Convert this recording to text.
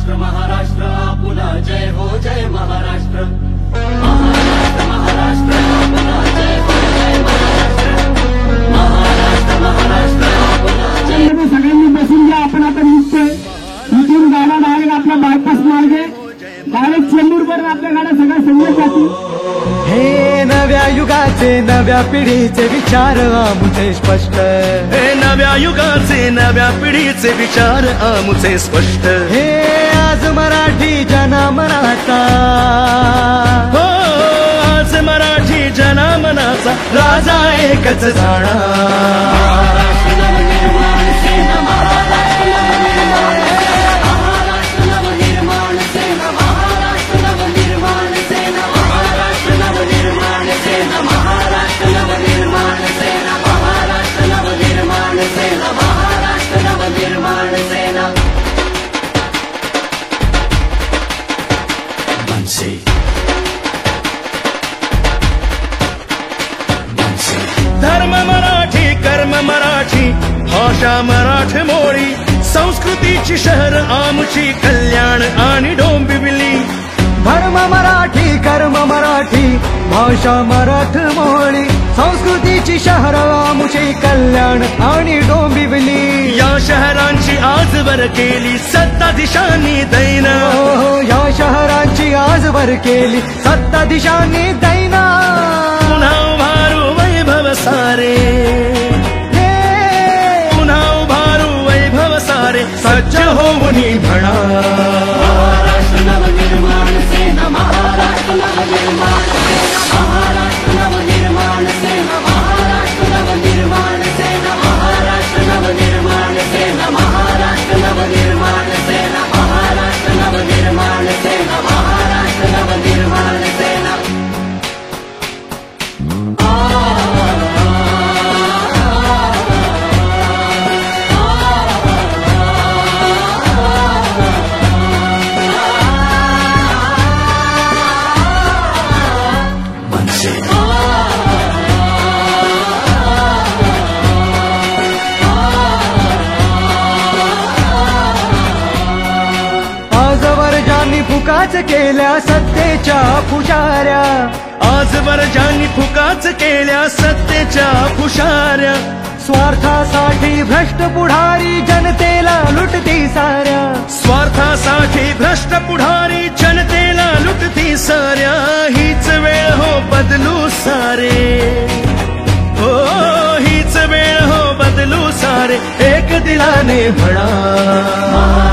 महाराष्ट्र महाराष्ट्र आपुला जय हो जय महाराष्ट्र महाराष्ट्र महाराष्ट्र आपुला जय हो जय महाराष्ट्र महाराष्ट्र महाराष्ट्र आपुला जय। सगळ्यांनी बसून घ्या. आपण आता निघतोय इथून गाडा डायरेक्ट आपल्या बायपास मार्गे डायरेक्ट चेंबूरवर आपल्या गाड्या सगळ्या संगत जातील. हे नव्या युगाचे नव्या पिढीचे विचार आमुचे स्पष्ट. हे नव्या युगाचे नव्या पिढीचे विचार आमुचे स्पष्ट. हे आज मराठी जनामनाचा हो आज मराठी जनामनाचा राजा एकच जाणा. महाराष्ट्र नवनिर्माण सेना महाराष्ट्र नवनिर्माण सेना महाराष्ट्र नवनिर्माण सेना महाराष्ट्र नवनिर्माण सेना महाराष्ट्र नवनिर्माण सेना महाराष्ट्र नवनिर्माण सेना महाराष्ट्र नवनिर्माण सेना. मनसे धर्म मराठी कर्म मराठी भाषा मराठी मोळी संस्कृतीची शहर आमची कल्याण आणि डोंबिवली. धर्म मराठी कर्म मराठी भाषा मराठमोळी संस्कृतीची शहर आमुचे कल्याण आणि डोंबिवली. या शहरांची आजवर केली सत्ताधीशांनी दैना. हो या शहरांची आजवर केली सत्ताधीशांनी दैना. पुन्हा उभारू वैभव सारे पुन्हा उभारू वैभव सारे सज्ज होऊन म्हणा. महाराष्ट्र नवनिर्माण सेना महाराष्ट्र नवनिर्माण सेना महाराष्ट्र नवनिर्माण सेना महाराष्ट्र नवनिर्माण सेना महाराष्ट्र नवनिर्माण सेना महाराष्ट्र नवनिर्माण सेना महाराष्ट्र नवनिर्माण सेना महाराष्ट्र नवनिर्माण सेना. आजवर ज्यांनी फुकाच केल्या सत्तेच्या पुजाऱ्या. आजवर ज्यांनी फुकाच केल्या सत्तेच्या पुशाऱ्या. स्वार्थासाठी भ्रष्ट पुढारी जनतेला लुटती साऱ्या. स्वार्थासाठी भ्रष्ट पुढारी जनतेला लुटती साऱ्या. हीच वेळ हो बदलू सारे हो हीच वेळ हो बदलू सारे एक दिलाने म्हणा.